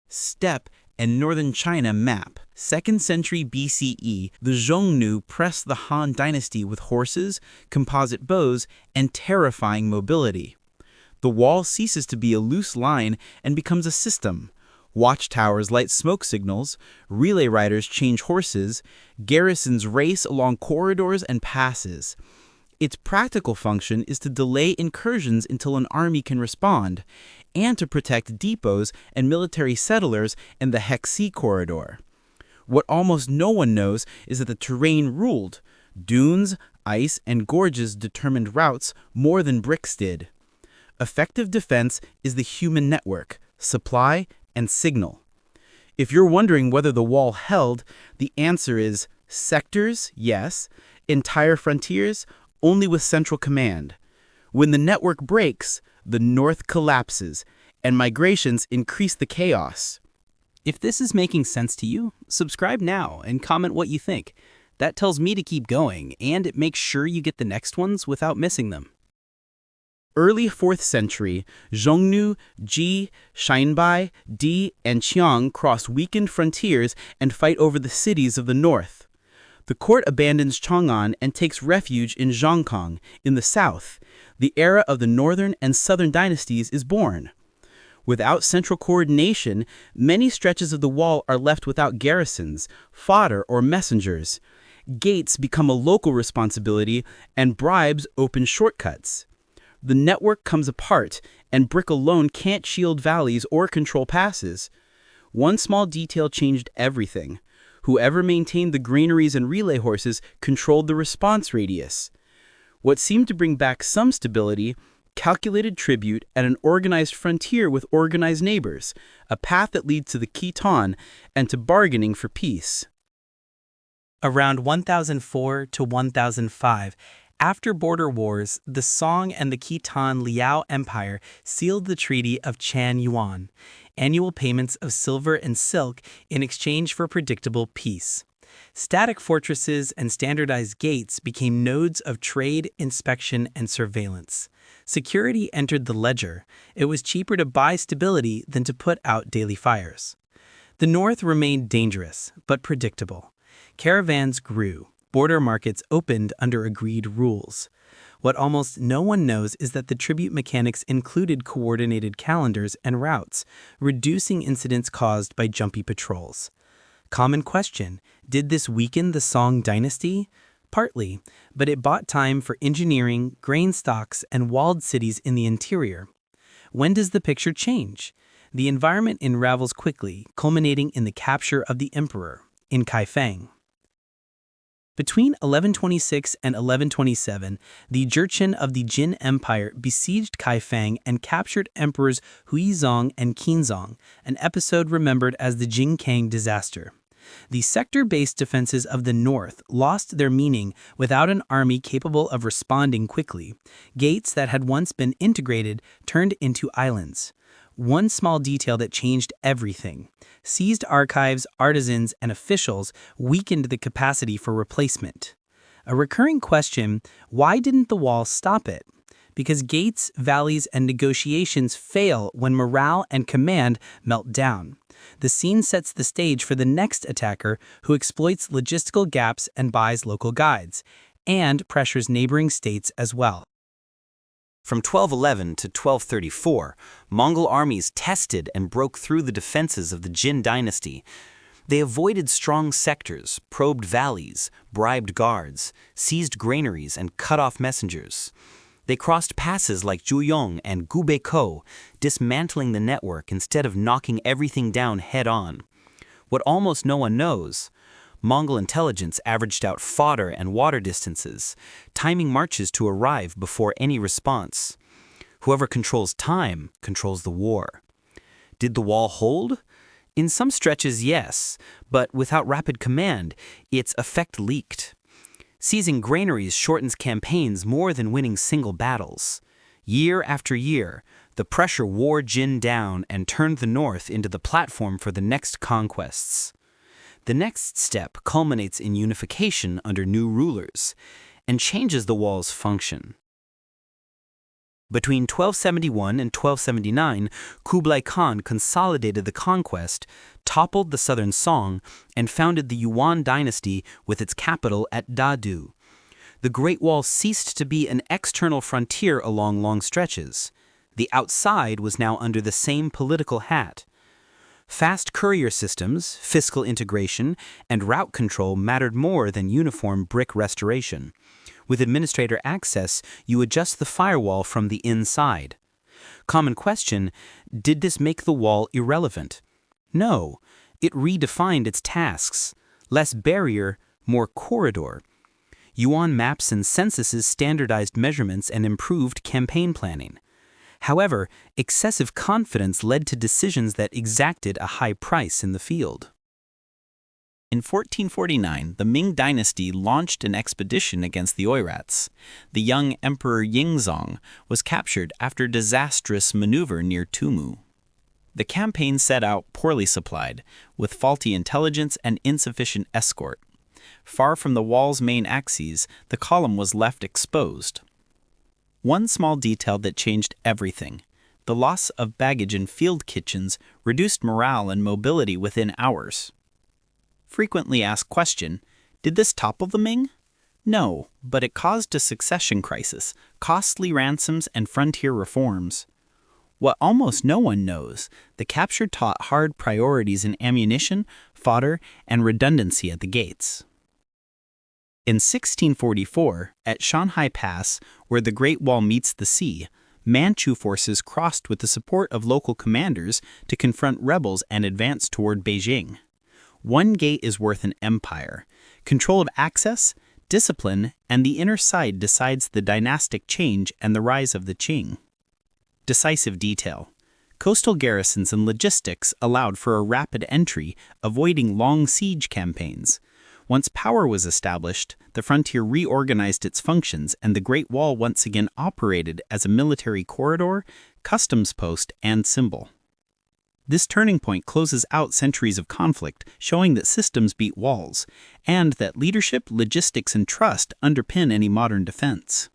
steppe, and northern China map. 2nd century BCE, the Xiongnu pressed the Han dynasty with horses, composite bows, and terrifying mobility. The wall ceases to be a loose line and becomes a system. Watchtowers light smoke signals, relay riders change horses, garrisons race along corridors and passes. Its practical function is to delay incursions until an army can respond, and to protect depots and military settlers in the Hexi corridor. What almost no one knows is that the terrain ruled. Dunes, ice, and gorges determined routes more than bricks did. Effective defense is the human network, supply, and signal. If you're wondering whether the wall held, the answer is sectors, yes, entire frontiers, only with central command. When the network breaks, the north collapses, and migrations increase the chaos. If this is making sense to you, subscribe now and comment what you think. That tells me to keep going, and it makes sure you get the next ones without missing them. Early 4th century, Xiongnu, Ji, Xianbai, Di, and Qiang cross weakened frontiers and fight over the cities of the north. The court abandons Chang'an and takes refuge in Zhangkong, in the south. The era of the northern and southern dynasties is born. Without central coordination, many stretches of the wall are left without garrisons, fodder, or messengers. Gates become a local responsibility, and bribes open shortcuts. The network comes apart, and brick alone can't shield valleys or control passes. One small detail changed everything. Whoever maintained the granaries and relay horses controlled the response radius. What seemed to bring back some stability, calculated tribute at an organized frontier with organized neighbors, a path that leads to the Khitan and to bargaining for peace. Around 1004 to 1005, after border wars, the Song and the Khitan Liao Empire sealed the Treaty of Chan Yuan, annual payments of silver and silk in exchange for predictable peace. Static fortresses and standardized gates became nodes of trade, inspection, and surveillance. Security entered the ledger. It was cheaper to buy stability than to put out daily fires. The north remained dangerous, but predictable. Caravans grew. Border markets opened under agreed rules. What almost no one knows is that the tribute mechanics included coordinated calendars and routes, reducing incidents caused by jumpy patrols. Common question, did this weaken the Song dynasty? Partly, but it bought time for engineering, grain stocks, and walled cities in the interior. When does the picture change? The environment unravels quickly, culminating in the capture of the emperor, in Kaifeng. Between 1126 and 1127, the Jurchen of the Jin Empire besieged Kaifeng and captured emperors Huizong and Qinzong, an episode remembered as the Jingkang disaster. The sector-based defenses of the north lost their meaning without an army capable of responding quickly. Gates that had once been integrated turned into islands. One small detail that changed everything. Seized archives, artisans, and officials weakened the capacity for replacement. A recurring question, why didn't the wall stop it? Because gates, valleys, and negotiations fail when morale and command melt down. The scene sets the stage for the next attacker who exploits logistical gaps and buys local guides, and pressures neighboring states as well. From 1211 to 1234, Mongol armies tested and broke through the defenses of the Jin dynasty. They avoided strong sectors, probed valleys, bribed guards, seized granaries, and cut off messengers. They crossed passes like Juyong and Gubeikou, dismantling the network instead of knocking everything down head-on. What almost no one knows, Mongol intelligence averaged out fodder and water distances, timing marches to arrive before any response. Whoever controls time controls the war. Did the wall hold? In some stretches, yes, but without rapid command, its effect leaked. Seizing granaries shortens campaigns more than winning single battles. Year after year, the pressure wore Jin down and turned the north into the platform for the next conquests. The next step culminates in unification under new rulers and changes the wall's function. Between 1271 and 1279, Kublai Khan consolidated the conquest, toppled the southern Song, and founded the Yuan dynasty with its capital at Dadu. The Great Wall ceased to be an external frontier along long stretches. The outside was now under the same political hat. Fast courier systems, fiscal integration, and route control mattered more than uniform brick restoration. With administrator access, you adjust the firewall from the inside. Common question, did this make the wall irrelevant? No, it redefined its tasks. Less barrier, more corridor. Yuan maps and censuses standardized measurements and improved campaign planning. However, excessive confidence led to decisions that exacted a high price in the field. In 1449, the Ming dynasty launched an expedition against the Oirats. The young Emperor Yingzong was captured after a disastrous maneuver near Tumu. The campaign set out poorly supplied, with faulty intelligence and insufficient escort. Far from the wall's main axes, the column was left exposed. One small detail that changed everything. The loss of baggage in field kitchens reduced morale and mobility within hours. Frequently asked question, did this topple the Ming? No, but it caused a succession crisis, costly ransoms, and frontier reforms. What almost no one knows, the capture taught hard priorities in ammunition, fodder, and redundancy at the gates. In 1644, at Shanhai Pass, where the Great Wall meets the sea, Manchu forces crossed with the support of local commanders to confront rebels and advance toward Beijing. One gate is worth an empire. Control of access, discipline, and the inner side decides the dynastic change and the rise of the Qing. Decisive detail. Coastal garrisons and logistics allowed for a rapid entry, avoiding long siege campaigns. Once power was established, the frontier reorganized its functions and the Great Wall once again operated as a military corridor, customs post, and symbol. This turning point closes out centuries of conflict, showing that systems beat walls, and that leadership, logistics, and trust underpin any modern defense.